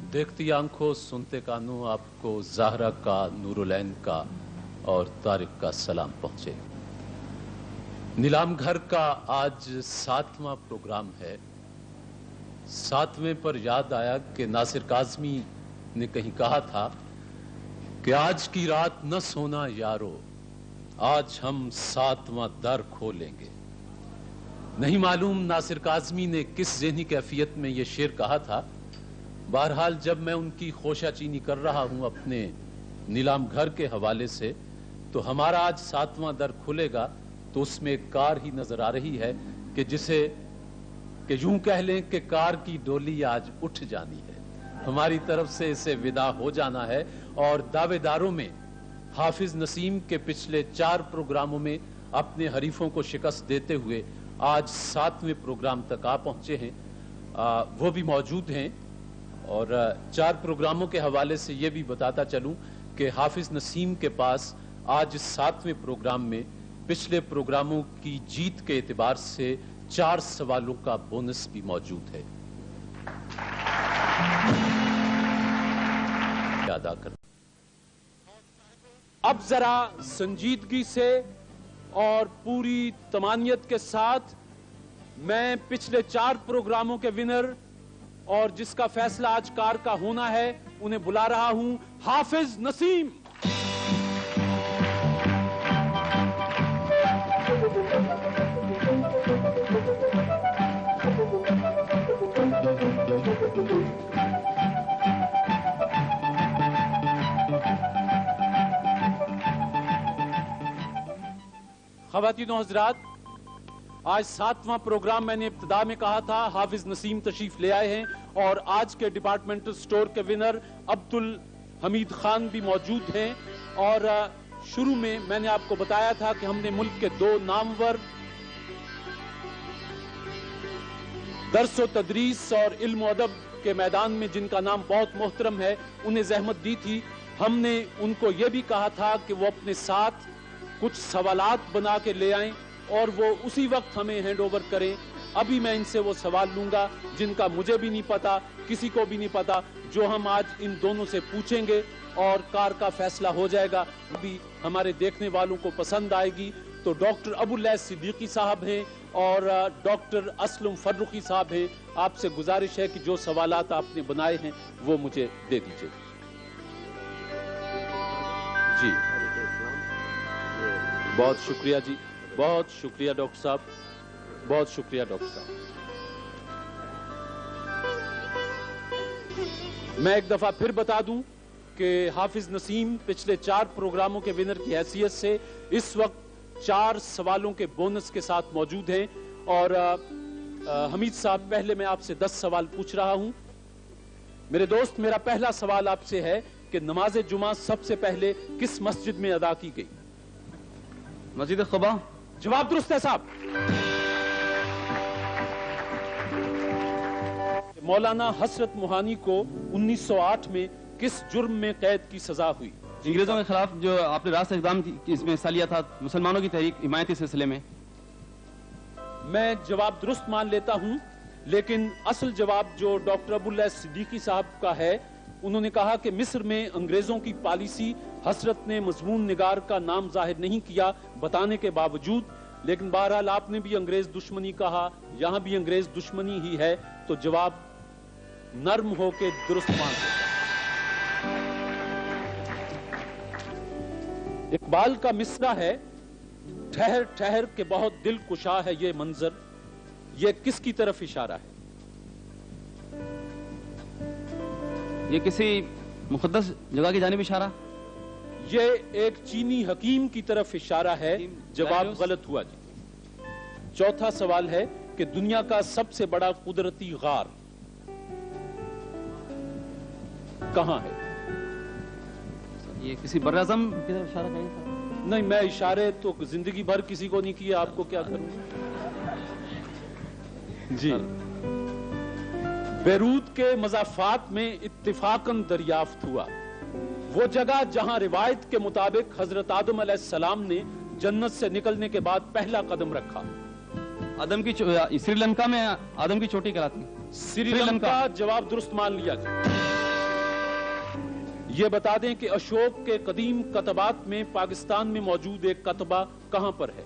देखती आंखों सुनते कानों आपको ज़हरा का, नूरुलैन का और तारिक का सलाम पहुंचे। नीलाम घर का आज 7वां प्रोग्राम है। 7वें पर याद आया कि नासिर काज़मी ने कहीं कहा था कि आज की रात न सोना यारो, आज हम 7वां दर खोलेंगे। नहीं मालूम नासिर काज़मी ने किस ज़हनी कैफियत में ये शेर कहा था। बहरहाल जब मैं उनकी खोशाचीनी कर रहा हूं अपने नीलाम घर के हवाले से, तो हमारा आज 7वां दर खुलेगा तो उसमें एक कार ही नजर आ रही है कि जिसे कि यूं कह लें कि कार की डोली आज उठ जानी है। हमारी तरफ से इसे विदा हो जाना है। और दावेदारों में हाफिज नसीम के पिछले 4 प्रोग्रामों में अपने हरीफों को शिकस्त देते हुए आज 7वें प्रोग्राम तक आ पहुंचे हैं। वो भी मौजूद हैं। और 4 प्रोग्रामों के हवाले से ये भी बताता चलूं कि हाफिज नसीम के पास आज 7वें प्रोग्राम में पिछले प्रोग्रामों की जीत के एतबार से 4 सवालों का बोनस भी मौजूद है। अदा कर अब जरा संजीदगी से और पूरी तमानियत के साथ मैं पिछले 4 प्रोग्रामों के विनर और जिसका फैसला आज कार का होना है उन्हें बुला रहा हूं। हाफिज नसीम। ख़वातीनो हज़रात, आज 7वां प्रोग्राम मैंने इब्तिदा में कहा था हाफिज नसीम तशरीफ ले आए हैं और आज के डिपार्टमेंटल स्टोर के विनर अब्दुल हमीद खान भी मौजूद हैं। और शुरू में मैंने आपको बताया था कि हमने मुल्क के 2 नामवर दर्स व तदरीस और इल्म व अदब के मैदान में जिनका नाम बहुत मोहतरम है, उन्हें जहमत दी थी। हमने उनको ये भी कहा था कि वो अपने साथ कुछ सवालात बना के ले आएं और वो उसी वक्त हमें हैंड ओवर करें। अभी मैं इनसे वो सवाल लूंगा जिनका मुझे भी नहीं पता, किसी को भी नहीं पता, जो हम आज इन दोनों से पूछेंगे और कार का फैसला हो जाएगा। अभी हमारे देखने वालों को पसंद आएगी तो डॉक्टर अबुल्लैस सिद्दीकी साहब हैं और डॉक्टर असलम फर्रुखी साहब हैं। आपसे गुजारिश है कि जो सवालात आपने बनाए हैं वो मुझे दे दीजिए। जी बहुत शुक्रिया जी, बहुत शुक्रिया डॉक्टर साहब, बहुत शुक्रिया डॉक्टर साहब। मैं एक दफा फिर बता दूं कि हाफिज नसीम पिछले 4 प्रोग्रामों के विनर की हैसियत से इस वक्त 4 सवालों के बोनस के साथ मौजूद हैं। और हमीद साहब, पहले मैं आपसे 10 सवाल पूछ रहा हूं। मेरे दोस्त, मेरा पहला सवाल आपसे है कि नमाज जुमा सबसे पहले किस मस्जिद में अदा की गई? मस्जिद क़ुबा। जवाब दुरुस्त है साहब। मौलाना हसरत मोहानी को 1908 में किस जुर्म में कैद की सजा हुई? अंग्रेजों के खिलाफ जो आपने राष्ट्र इक़दाम इसमें हिस्सा लिया था, मुसलमानों की तहरीक हिमायती सिलसिले में। मैं जवाब दुरुस्त मान लेता हूं, लेकिन असल जवाब जो डॉक्टर अबुल्लैस सिद्दीकी साहब का है, उन्होंने कहा कि मिस्र में अंग्रेजों की पॉलिसी, हसरत ने मजमून निगार का नाम जाहिर नहीं किया बताने के बावजूद, लेकिन बहरहाल आपने भी अंग्रेज दुश्मनी कहा, यहां भी अंग्रेज दुश्मनी ही है, तो जवाब नर्म होके दुरुस्त मान लेता। इकबाल का मिसरा है, ठहर ठहर के बहुत दिल कुशा है ये मंजर, ये किसकी तरफ इशारा है? ये किसी मुक़द्दस जगह की जानिब इशारा? ये एक चीनी हकीम की तरफ इशारा है। जवाब गलत हुआ जी। चौथा सवाल है कि दुनिया का सबसे बड़ा कुदरती गार कहां है? ये किसी बर्राज़म की तरफ इशारा करें सर? नहीं, मैं इशारे तो जिंदगी भर किसी को नहीं किए, आपको क्या करूं जी। बेरूत के मज़ाफ़ात में इत्तिफ़ाक़न दरियाफ्त हुआ वो जगह जहां रिवायत के मुताबिक हजरत आदम अलैहिस्सलाम ने जन्नत से निकलने के बाद पहला कदम रखा। आदम की श्रीलंका में आदम की चोटी कहलाती है। श्रीलंका। जवाब दुरुस्त मान लिया जी। یہ بتا دیں کہ اشوک کے قدیم کتبات میں پاکستان میں موجود ایک کتبہ کہاں پر ہے؟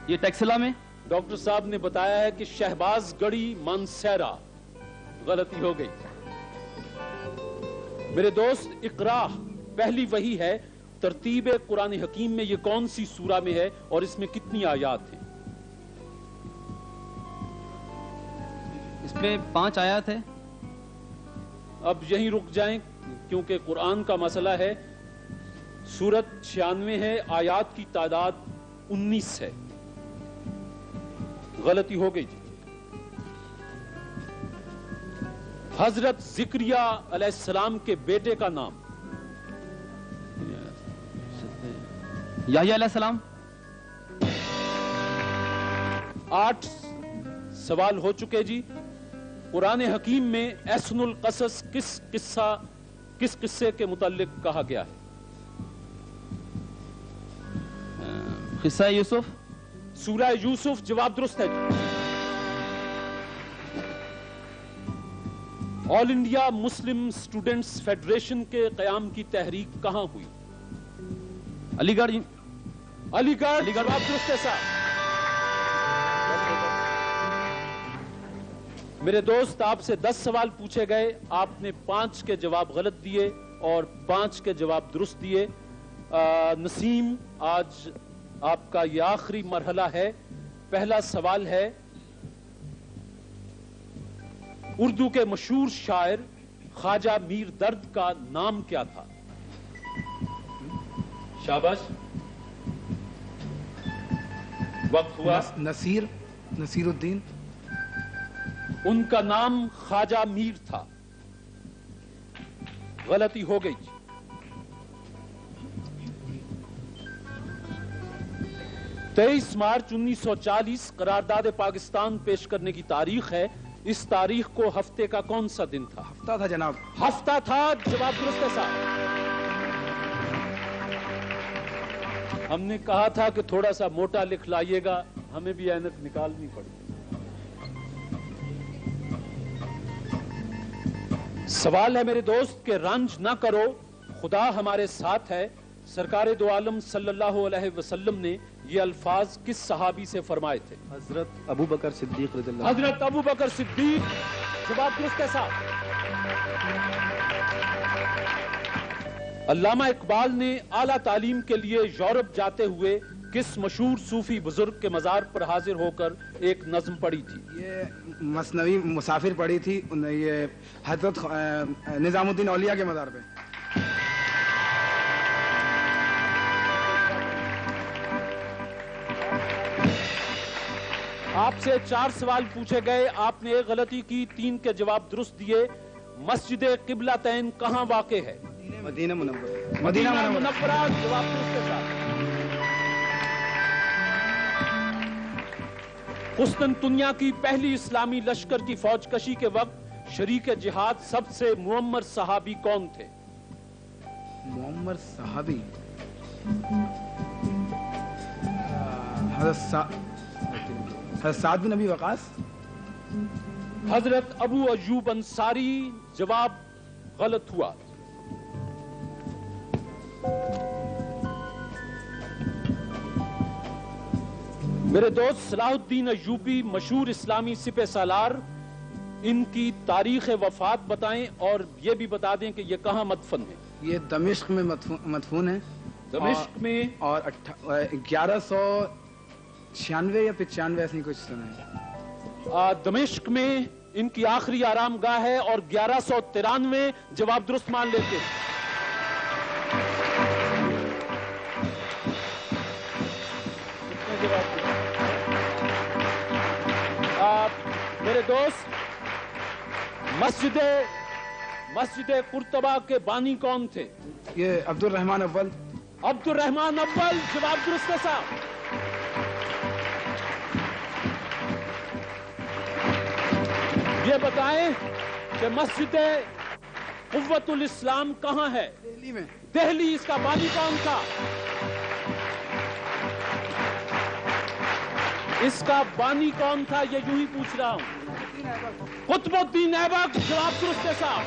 یہ ٹیکسلا میں. ڈاکٹر صاحب نے بتایا ہے کہ شہباز گڑھی مانسیرا. غلطی ہو گئی. میرے دوست اقرا پہلی وحی ہے. ترتیب قرآن حکیم میں یہ کون سی سورہ میں ہے اور اس میں کتنی آیات ہیں؟ اس میں 5 آیات ہے. اب یہیں رک جائیں کیونکہ قرآن کا مسئلہ ہے. سورت 96 ہے, آیات کی تعداد 19 ہے. غلطی ہو گئی جی. حضرت زکریا علیہ السلام کے بیٹے کا نام؟ یحییٰ علیہ السلام. 8 سوال ہو چکے جی. قرآن حکیم میں احسن القصص کس قصے کے متعلق کہا گیا ہے؟ قصہ یوسف. سورہ یوسف جواب درست ہے جی. آل انڈیا مسلم اسٹوڈنٹس فیڈریشن کے قیام کی تحریک کہاں ہوئی؟ علی گڑھ. علی گڑھ جواب درست ہے صاحب. میرے دوست آپ سے 10 سوال پوچھے گئے, آپ نے 5 کے جواب غلط دیے اور 5 کے جواب درست دیے. نسیم آج آپ کا یہ آخری مرحلہ ہے. پہلا سوال ہے, اردو کے مشہور شاعر خواجہ میر درد کا نام کیا تھا؟ شاباش, وقت ہوا. نصیر الدین. ان کا نام خواجہ میر تھا. غلطی ہو گئی. 23 مارچ 1940 قرارداد پاکستان پیش کرنے کی تاریخ ہے. اس تاریخ کو ہفتے کا کون سا دن تھا؟ ہفتہ تھا جناب. ہفتہ تھا. جواب درست ہے صاحب. ہم نے کہا تھا کہ تھوڑا سا موٹا لکھ لائیے گا, ہمیں بھی اینک نکالنی پڑی. سوال ہے میرے دوست کہ رنج نہ کرو, خدا ہمارے ساتھ ہے. سرکار دو عالم صلی اللہ علیہ وسلم نے یہ الفاظ کس صحابی سے فرمائے تھے؟ حضرت ابو بکر صدیق رضی اللہ. حضرت ابو بکر صدیق. جواب درست ہے صاحب. علامہ اقبال نے اعلیٰ تعلیم کے لیے یورپ جاتے ہوئے کس مشہور صوفی بزرگ کے مزار پر حاضر ہو کر ایک نظم پڑھی تھی؟ یہ مثنوی مسافر پڑھی تھی. یہ حضرت نظام الدین اولیاء کے مزار پہ. آپ سے 4 سوال پوچھے گئے, آپ نے ایک غلطی کی, 3 کے جواب درست دیے. مسجد قبلتین کہاں واقع ہے؟ مدینہ منورہ. مدینہ منورہ. جواب درست ہے صاحب. قسطنطنیہ کی پہلی اسلامی لشکر کی فوج کشی کے وقت شریک جہاد سب سے معمر صحابی کون تھے؟ معمر صحابی حضرت سعد بن ابی وقاص. حضرت ابو ایوب انصاری. جواب غلط ہوا. میرے دوست صلاح الدین ایوبی مشہور اسلامی سپہ سالار, ان کی تاریخ وفات بتائیں اور یہ بھی بتا دیں کہ یہ کہاں مدفن ہے؟ یہ دمشق میں مدفون ہے. دمشق میں. اور 1196 یا 95 ایسی کچھ سنا ہے. دمشق میں ان کی آخری آرام گاہ ہے اور 1193. جواب درست مان لیتے ہیں. میرے دوست مسجد قرطبہ کے بانی کون تھے؟ یہ عبد الرحمن اول. عبد الرحمن اول. جواب درست ہے صاحب. یہ بتائیں کہ مسجد قوت الاسلام کہاں ہے؟ دہلی میں. دہلی. اس کا بانی کون تھا؟ اس کا بانی کون تھا یہ یوں ہی پوچھ رہا ہوں. قطب الدین ایبک. جواب درست ہے صاحب.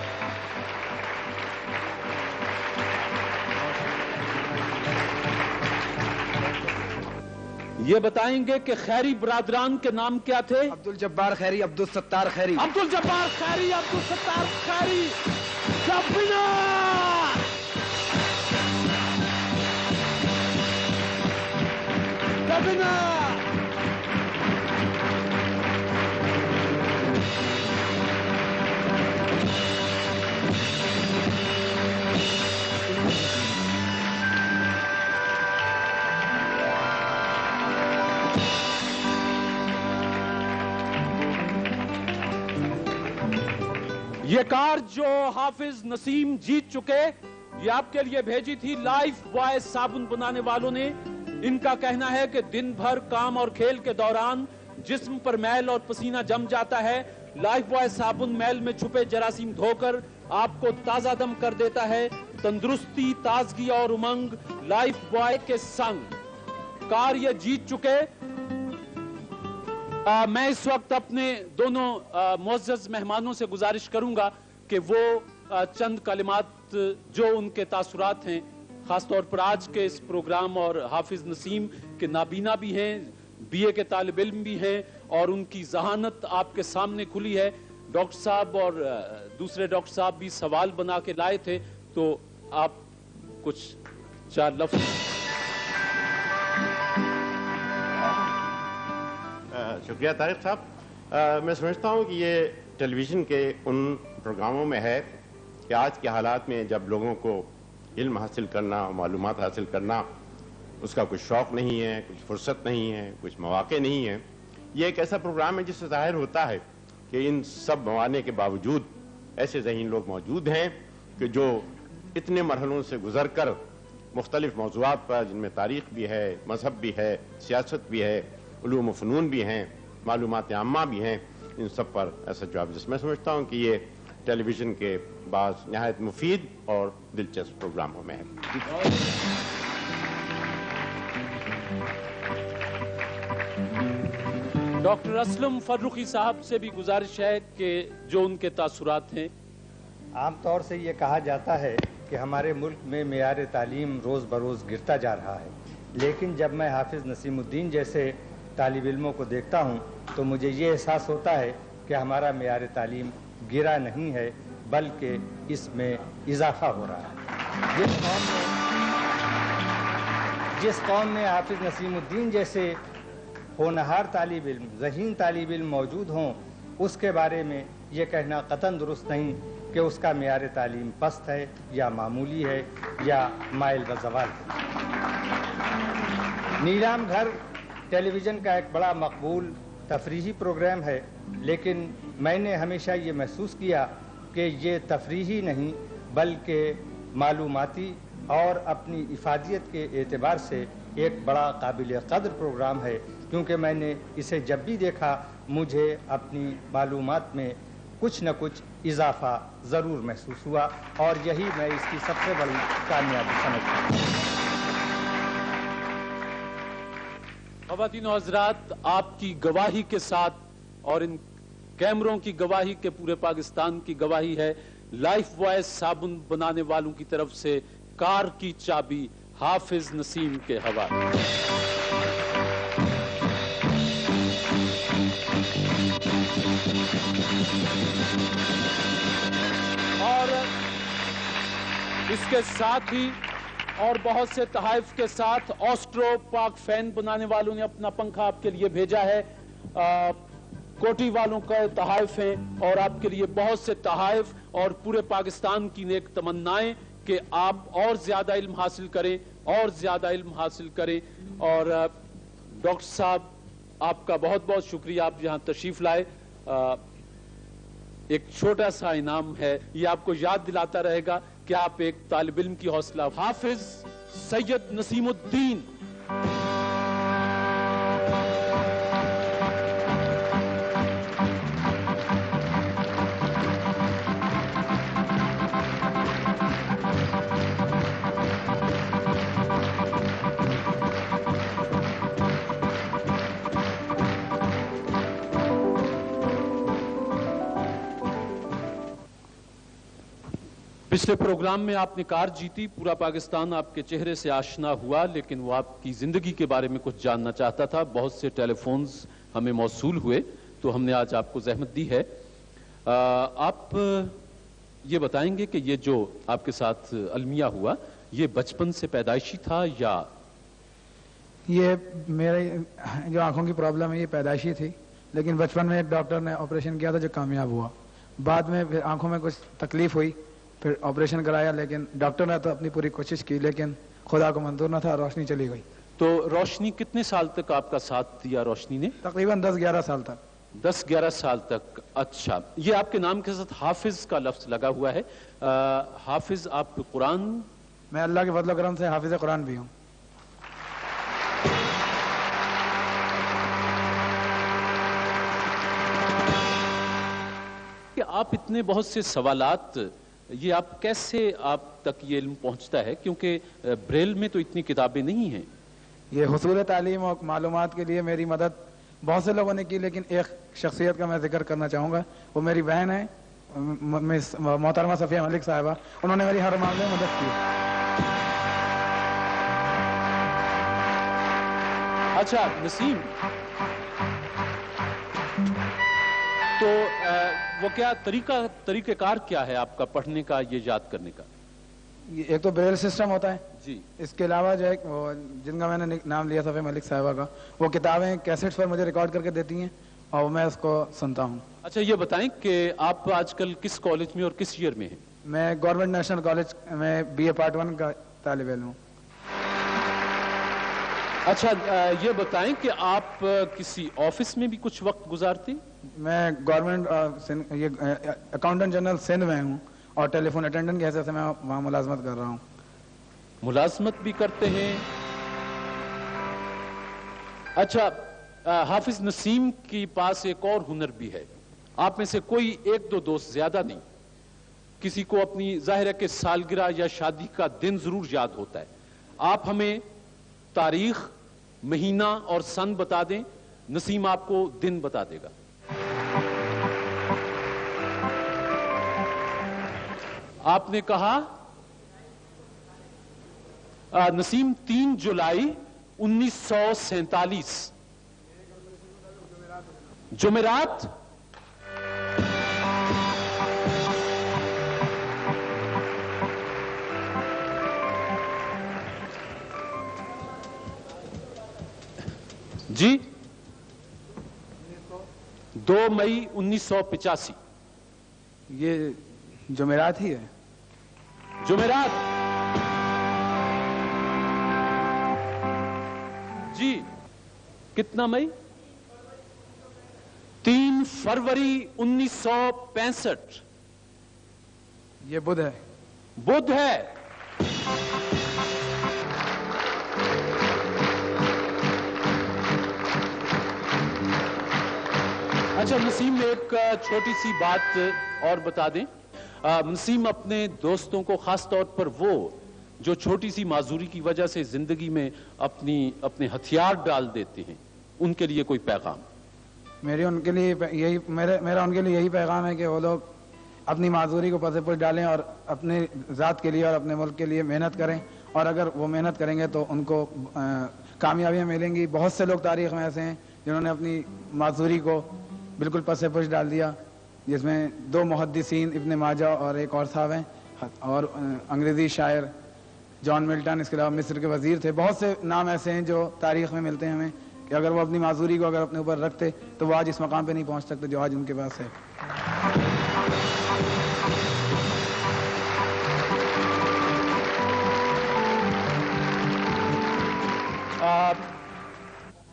یہ بتائیں گے کہ خیری برادران کے نام کیا تھے؟ عبد الجبار خیری، عبد الستار خیری. عبد الجبار خیری، عبد Sattar خیری. The winner! The winner! یہ کار جو حافظ نسیم جیت چکے، یہ آپ کے لیے بھیجی تھی لائف بوائے صابن بنانے والوں نے. ان کا کہنا ہے کہ دن بھر کام اور کھیل کے دوران جسم پر میل اور پسینہ جم جاتا ہے. لائف بوائے صابن میل میں چھپے جراثیم دھو کر آپ کو تازہ دم کر دیتا ہے. تندرستی، تازگی اور امنگ لائف بوائے کے سنگ. کار یہ جیت چکے. میں اس وقت اپنے دونوں معزز مہمانوں سے گزارش کروں گا کہ وہ چند کلمات جو ان کے تاثرات ہیں، خاص طور پر آج کے اس پروگرام، اور حافظ نسیم کے نابینا بھی ہیں، بی اے کے طالب علم بھی ہیں، اور ان کی ذہانت آپ کے سامنے کھلی ہے. ڈاکٹر صاحب اور دوسرے ڈاکٹر صاحب بھی سوال بنا کے لائے تھے، تو آپ کچھ چار لفظ. شکریہ طارق صاحب. میں سمجھتا ہوں کہ یہ ٹیلی ویژن کے ان پروگراموں میں ہے کہ آج کے حالات میں جب لوگوں کو علم حاصل کرنا، معلومات حاصل کرنا، اس کا کچھ شوق نہیں ہے، کچھ فرصت نہیں ہے، کچھ مواقع نہیں ہے. یہ ایک ایسا پروگرام ہے جس سے ظاہر ہوتا ہے کہ ان سب موانع کے باوجود ایسے ذہین لوگ موجود ہیں کہ جو اتنے مرحلوں سے گزر کر مختلف موضوعات پر، جن میں تاریخ بھی ہے، مذہب بھی ہے، سیاست بھی ہے، علوم و فنون بھی ہیں، معلومات عامہ بھی ہیں، ان سب پر ایسا جواب. جس میں سمجھتا ہوں کہ یہ ٹیلی ویژن کے بعض نہایت مفید اور دلچسپ پروگراموں میں ہے. ڈاکٹر اسلم فرخی صاحب سے بھی گزارش ہے کہ جو ان کے تاثرات ہیں. عام طور سے یہ کہا جاتا ہے کہ ہمارے ملک میں معیار تعلیم روز بروز گرتا جا رہا ہے، لیکن جب میں حافظ نسیم الدین جیسے طالب علموں کو دیکھتا ہوں تو مجھے یہ احساس ہوتا ہے کہ ہمارا معیار تعلیم گرا نہیں ہے، بلکہ اس میں اضافہ ہو رہا ہے. جس قوم میں حافظ نسیم الدین جیسے ہونہار طالب علم، ذہین طالب علم موجود ہوں، اس کے بارے میں یہ کہنا قطعاً درست نہیں کہ اس کا معیار تعلیم پست ہے یا معمولی ہے یا مائل و زوال ہے. نیلام گھر ٹیلی ویژن کا ایک بڑا مقبول تفریحی پروگرام ہے، لیکن میں نے ہمیشہ یہ محسوس کیا کہ یہ تفریحی نہیں بلکہ معلوماتی اور اپنی افادیت کے اعتبار سے ایک بڑا قابل قدر پروگرام ہے، کیونکہ میں نے اسے جب بھی دیکھا مجھے اپنی معلومات میں کچھ نہ کچھ اضافہ ضرور محسوس ہوا، اور یہی میں اس کی سب سے بڑی کامیابی سمجھتا ہوں. خواتین و حضرات، آپ کی گواہی کے ساتھ اور ان کیمروں کی گواہی کے پورے پاکستان کی گواہی ہے، لائف بوائے صابن بنانے والوں کی طرف سے کار کی چابی حافظ نسیم کے حوالے. اور اس کے ساتھ ہی اور بہت سے تحائف کے ساتھ آسٹرو پاک فین بنانے والوں نے اپنا پنکھا آپ کے لیے بھیجا ہے. کوٹی والوں کا تحائف ہیں اور آپ کے لیے بہت سے تحائف اور پورے پاکستان کی نیک تمنائیں کہ آپ اور زیادہ علم حاصل کریں اور زیادہ علم حاصل کریں. اور ڈاکٹر صاحب، آپ کا بہت بہت شکریہ، آپ یہاں تشریف لائے. ایک چھوٹا سا انعام ہے، یہ آپ کو یاد دلاتا رہے گا کہ آپ ایک طالب علم کی حوصلہ. حافظ سید نسیم الدین. पिछले प्रोग्राम में आपने कार जीती, पूरा पाकिस्तान आपके चेहरे से आशना हुआ, लेकिन वो आपकी जिंदगी के बारे में कुछ जानना चाहता था। बहुत से टेलीफोन्स हमें मौसूल हुए, तो हमने आज आपको जहमत दी है। आप ये बताएंगे कि ये जो आपके साथ अलमिया हुआ, ये बचपन से पैदाइशी था या? ये मेरे जो आंखों की प्रॉब्लम है ये पैदाइशी थी, लेकिन बचपन में एक डॉक्टर ने ऑपरेशन किया था जो कामयाब हुआ। बाद में फिर आंखों में कुछ तकलीफ हुई, फिर ऑपरेशन कराया, लेकिन डॉक्टर ने तो अपनी पूरी कोशिश की, लेकिन खुदा को मंजूर न था, रोशनी चली गई। तो रोशनी कितने साल तक आपका साथ दिया रोशनी ने? तकरीबन 10-11 साल तक। 10-11 साल तक। अच्छा, ये आपके नाम के साथ हाफिज का लफ्ज लगा हुआ है। हाफिज, आप कुरान? मैं अल्लाह के फजल करम से हाफिज कुरान भी हूँ। कि आप इतने बहुत से सवालात, ये आप कैसे आप तक ये इल्म पहुंचता है, क्योंकि ब्रेल में तो इतनी किताबें नहीं हैं। ये हुसूल तालीम और मालूमात के लिए मेरी मदद बहुत से लोगों ने की, लेकिन एक शख्सियत का मैं जिक्र करना चाहूँगा। वो मेरी बहन है, मिस मोहतरमा सफिया मलिक साहिबा। उन्होंने मेरी हर मामले में मदद की। अच्छा नसीम, तो वो क्या तरीक़ेकार क्या है आपका पढ़ने का, ये याद करने का? एक तो ब्रेल सिस्टम होता है जी, इसके अलावा जो है वो जिनका मैंने नाम लिया सफिया मलिक साहिबा का, वो किताबें कैसेट्स पर मुझे रिकॉर्ड करके देती हैं और मैं उसको सुनता हूँ। अच्छा, ये बताएं कि आप आजकल किस कॉलेज में और किस ईयर में हैं? मैं गवर्नमेंट नेशनल कॉलेज में BA पार्ट 1 का तालिब इल्म हूँ। अच्छा, ये बताएं कि आप किसी ऑफिस में भी कुछ वक्त गुजारते? मैं गवर्नमेंट ये अकाउंटेंट जनरल सिंध में हूँ और टेलीफोन अटेंडेंट की हैसियत से मैं वहाँ मुलाजमत कर रहा हूँ। मुलाजमत भी करते हैं। अच्छा, हाफिज नसीम के पास एक और हुनर भी है। आप में से कोई 1-2 दोस्त, ज्यादा नहीं, किसी को अपनी जाहिर है कि सालगिरह या शादी का दिन जरूर याद होता है। आप हमें तारीख, महीना और सन बता दें, नसीम आपको दिन बता देगा। आपने कहा नसीम 3 जुलाई 1947 जुमेरात। जी, 2 मई 1985। ये जुमेरात ही है। जुमेरात जी। कितना मई? 3 फरवरी 1965। ये बुध है। बुध है। अच्छा नसीम, एक छोटी सी बात और बता दें। नसीम अपने दोस्तों को, खास तौर पर वो जो छोटी सी माजूरी की वजह से जिंदगी में अपने हथियार डाल देते हैं, उनके लिए कोई पैगाम? मेरा उनके लिए यही पैगाम है कि वो लोग अपनी माजूरी को पसे पर डालें और अपने ज़ात के लिए और अपने मुल्क के लिए मेहनत करें, और अगर वो मेहनत करेंगे तो उनको कामयाबियाँ मिलेंगी। बहुत से लोग तारीख़ में ऐसे हैं जिन्होंने अपनी माजूरी को बिल्कुल पसे पुश डाल दिया, जिसमें 2 मुहद्दिसीन इब्न माजा और एक और साहब हैं, और अंग्रेज़ी शायर जॉन मिल्टन, इसके अलावा मिस्र के वज़ीर थे। बहुत से नाम ऐसे हैं जो तारीख़ में मिलते हैं हमें कि अगर वो अपनी माजूरी को अगर अपने ऊपर रखते तो वो आज इस मकाम पे नहीं पहुंच सकते जो आज उनके पास है।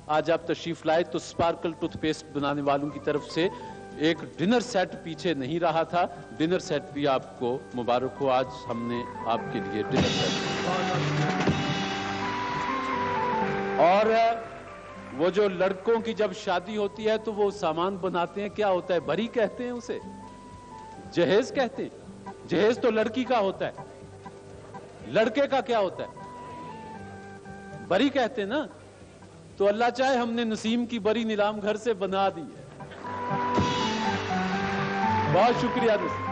आज आप तशरीफ लाए तो स्पार्कल टूथपेस्ट बनाने वालों की तरफ से एक डिनर सेट पीछे नहीं रहा था। डिनर सेट भी आपको मुबारक हो, आज हमने आपके लिए डिनर सेट। और वो जो लड़कों की जब शादी होती है तो वो सामान बनाते हैं, क्या होता है, भरी कहते हैं उसे, जहेज कहते हैं। जहेज तो लड़की का होता है, लड़के का क्या होता है, बरी कहते हैं ना। तो अल्लाह चाहे हमने नसीम की बरी नीलाम घर से बना दी है। बहुत शुक्रिया नसीम।